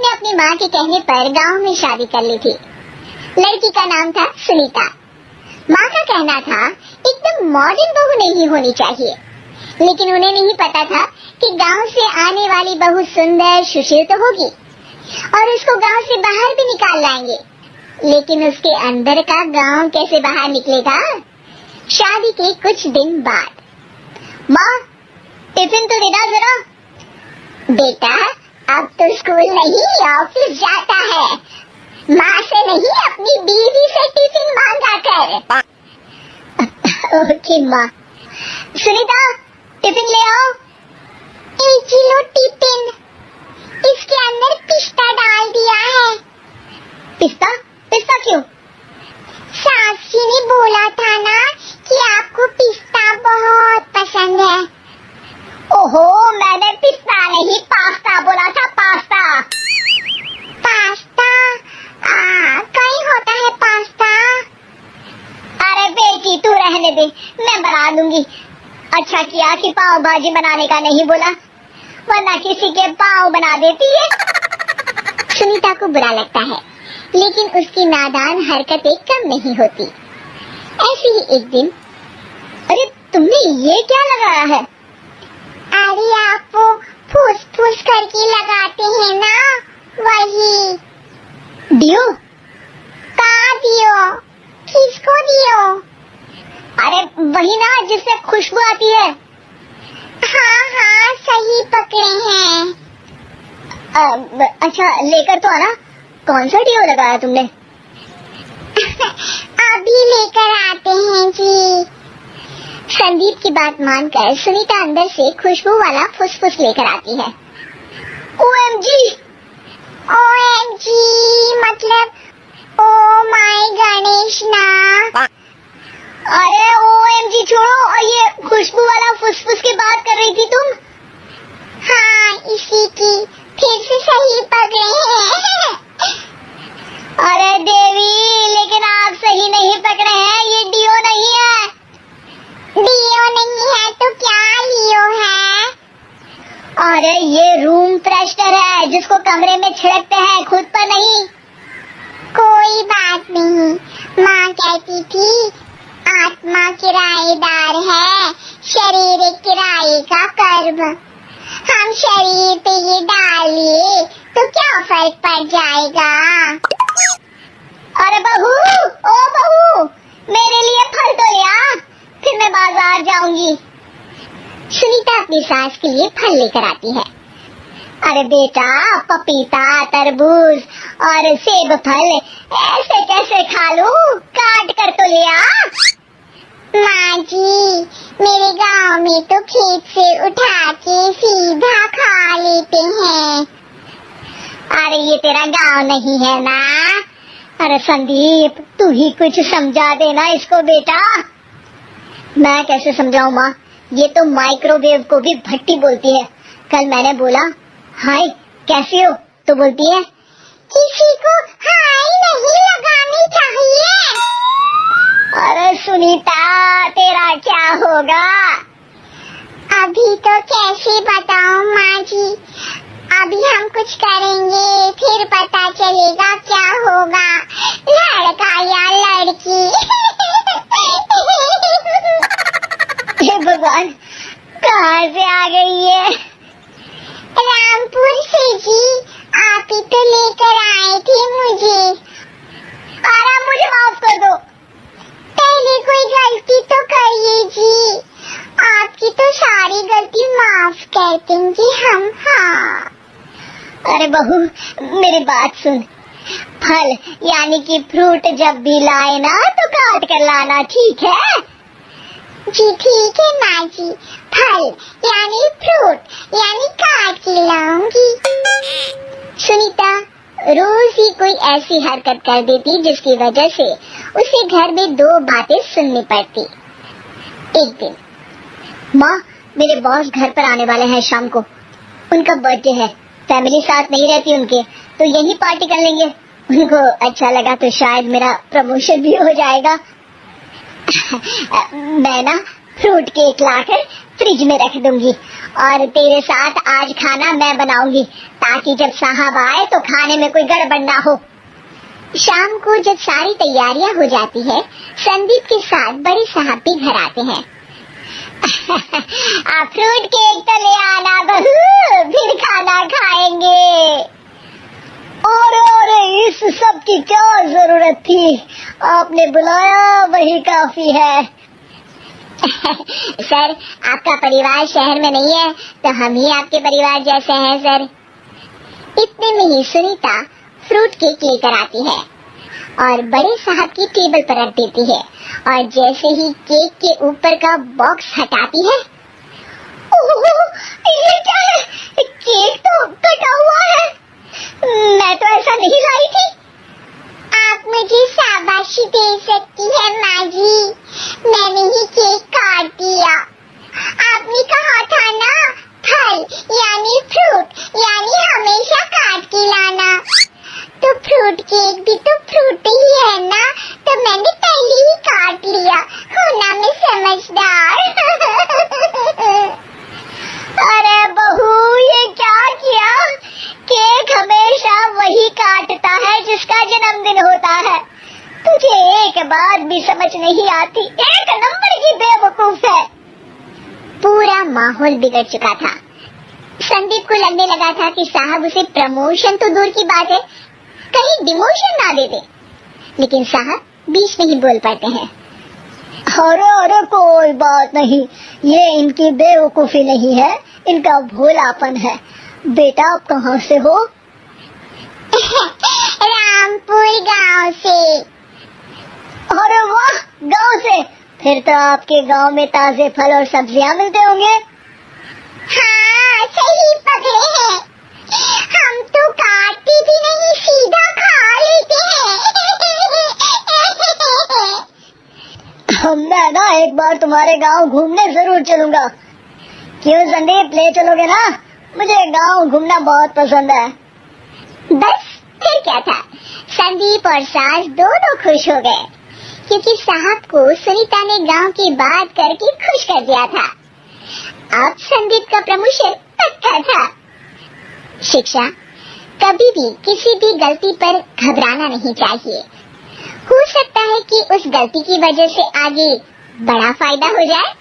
ने अपनी माँ के कहने पर गांव में शादी कर ली थी। लड़की का नाम था सुनीता। माँ का कहना था एकदम मॉडर्न बहू नहीं होनी चाहिए, लेकिन उन्हें नहीं पता था कि गांव से आने वाली बहू सुंदर सुशील तो होगी और उसको गांव से बाहर भी निकाल लाएंगे, लेकिन उसके अंदर का गांव कैसे बाहर निकलेगा। शादी के कुछ दिन बाद, माँ टिफिन तो देना जरा। बेटा अब तो स्कूल नहीं ऑफिस जाता है, माँ से नहीं अपनी बीवी से टिफिन मांगा कर। ओके माँ। सुनीता टिफिन ले आओ। 1 किलो टिफिन, इसके अंदर पिस्ता डाल दिया है। पिस्ता? पिस्ता क्यों? सास जी ने बोला था ना कि आपको पिस्ता बहुत पसंद है। ओहो, मैंने पिस्ता नहीं पास्ता बोला था, पास्ता। पास्ता? कहीं होता है पास्ता? अरे बेटी तू रहने दे, मैं बना दूंगी। अच्छा किया कि पाव भाजी बनाने का नहीं बोला, वरना किसी के पाव बना देती है। सुनीता को बुरा लगता है, लेकिन उसकी नादान हरकतें कम नहीं होती। ऐसे ही एक दिन, अरे तुमने ये क्या लगाया है? अरे आप वो फूस फूस करके लगाते हैं ना, वही। दियो? कहाँ दियो? किसको दियो? अरे वही ना जिससे खुशबू आती है। हाँ सही पकड़े हैं। अच्छा लेकर तो आना। कौन सा डियो लगाया तुमने? अभी लेकर आते हैं जी। संदीप की बात मानकर सुनीता अंदर से खुशबू वाला फुसफुस लेकर आती है। OMG! OMG मतलब ओ माय गणेश ना। अरे OMG छोड़ो, और ये खुशबू वाला फुसफुस की बात कर रही थी तुम? हाँ इसी की, फिर से सही पकड़े हैं। अरे देवी, लेकिन आप सही नहीं पकड़े हैं, ये डियो नहीं है। डियो नहीं है तो क्या लियो है? अरे ये रूम फ्रेशनर है, जिसको कमरे में छिड़कते हैं, खुद पर नहीं। कोई बात नहीं, माँ कहती थी आत्मा किराएदार है, शरीर किराए का कर्म। हम शरीर पे ये डालिए तो क्या फर्क पड़ जाएगा। अरे बहू, ओ बहू, मेरे लिए फल तो ले आ, फिर मैं बाजार जाऊंगी। सुनीता अपनी सास के लिए फल लेकर आती है। अरे बेटा, पपीता, तरबूज और सेब फल ऐसे कैसे खा लूं? काट कर तो ले आ। माँ जी, मेरे गांव में तो खेत से उठा के सीधा खा लेते हैं। अरे ये तेरा गांव नहीं है ना। अरे संदीप, तू ही कुछ समझा देना इसको बेटा। मैं कैसे समझाऊं माँ, ये तो माइक्रोवेव को भी भट्टी बोलती है। कल मैंने बोला हाय कैसी हो, तो बोलती है किसी को हाय नहीं लगानी चाहिए। अरे सुनीता, तेरा क्या होगा? अभी तो कैसे बताऊं माँ जी, अभी हम कुछ करेंगे फिर पता चलेगा क्या होगा, लड़का या लड़की। हे भगवान, कहाँ से आ गई है? रामपुर से जी, आप ही तो लेकर आए थे मुझे। अरे मुझे माफ कर दो। पहले कोई गलती तो करिए जी, आपकी तो सारी गलती माफ कर देंगे हम। हाँ अरे बहू, मेरी बात सुन। फल यानी कि फ्रूट जब भी लाए ना तो काट कर लाना, ठीक है? जी ठीक है माँ जी, फल यानी फ्रूट यानी काट के लाऊंगी। सुनीता रोज ही कोई ऐसी हरकत कर देती जिसकी वजह से उसे घर में 2 बातें सुननी पड़ती। एक दिन, माँ मेरे बॉस घर पर आने वाले हैं शाम को, उनका बर्थडे है, फैमिली साथ नहीं रहती उनके, तो यही पार्टी कर लेंगे। उनको अच्छा लगा तो शायद मेरा प्रमोशन भी हो जाएगा। मैं ना फ्रूट केक लाकर फ्रिज में रख दूंगी और तेरे साथ आज खाना मैं बनाऊंगी ताकि जब साहब आए तो खाने में कोई गड़बड़ ना हो। शाम को जब सारी तैयारियां हो जाती है, संदीप के साथ बड़े साहब भी घर आते हैं। फ्रूट केक तो ले आना बहू, फिर खाना खाएंगे। और इस सब की क्या जरूरत थी, आपने बुलाया वही काफी है। सर, आपका परिवार शहर में नहीं है तो हम ही आपके परिवार जैसे हैं सर। इतने में ही सुनीता फ्रूट केक लेकर आती है और बड़े साहब की टेबल पर रख देती है और जैसे ही केक के ऊपर का बॉक्स हटाती है, ओह, ये क्या है? केक तो कटा हुआ है, मैं तो ऐसा नहीं लाई थी। आप मुझे शाबाशी दे सकती है माँ जी, मैंने ही केक काट दिया। आपने कहा था ना फल यानी फ्रूट यानी हमेशा काट के लाना, तो फ्रूट केक भी तो फ्रूट ही है ना, तो मैंने पहले ही काट लिया, होना मैं समझदार। अरे बहू, ये क्या किया? केक हमेशा वही काटता है जिसका जन्मदिन होता है, तुझे एक बात भी समझ नहीं आती, एक नंबर की बेवकूफ है। पूरा माहौल बिगड़ चुका था। संदीप को लगने लगा था कि साहब उसे प्रमोशन तो दूर की बात है, कहीं डिमोशन ना दे दे, लेकिन साहब बीच में ही बोल पड़ते हैं। अरे कोई बात नहीं, ये इनकी बेवकूफी नहीं है, इनका भोलापन है। बेटा आप कहाँ से हो? रामपुर गांव से। अरे वाह, गांव से, फिर तो आपके गांव में ताजे फल और सब्जियां मिलते होंगे। हाँ, सही पकड़े हैं, हम तो काटते भी नहीं, सीधा खा लेते हैं। मैं ना एक बार तुम्हारे गांव घूमने जरूर चलूंगा। क्यों संदीप, ले चलोगे ना? मुझे गांव घूमना बहुत पसंद है। बस फिर क्या था, संदीप और सास दोनों खुश हो गए क्योंकि साहब को सुनीता ने गांव की बात करके खुश कर दिया था। अब संदीप का प्रमोशन पक्का था। शिक्षा, कभी भी किसी भी गलती पर घबराना नहीं चाहिए। हो सकता है कि उस गलती की वजह से आगे बड़ा फायदा हो जाए।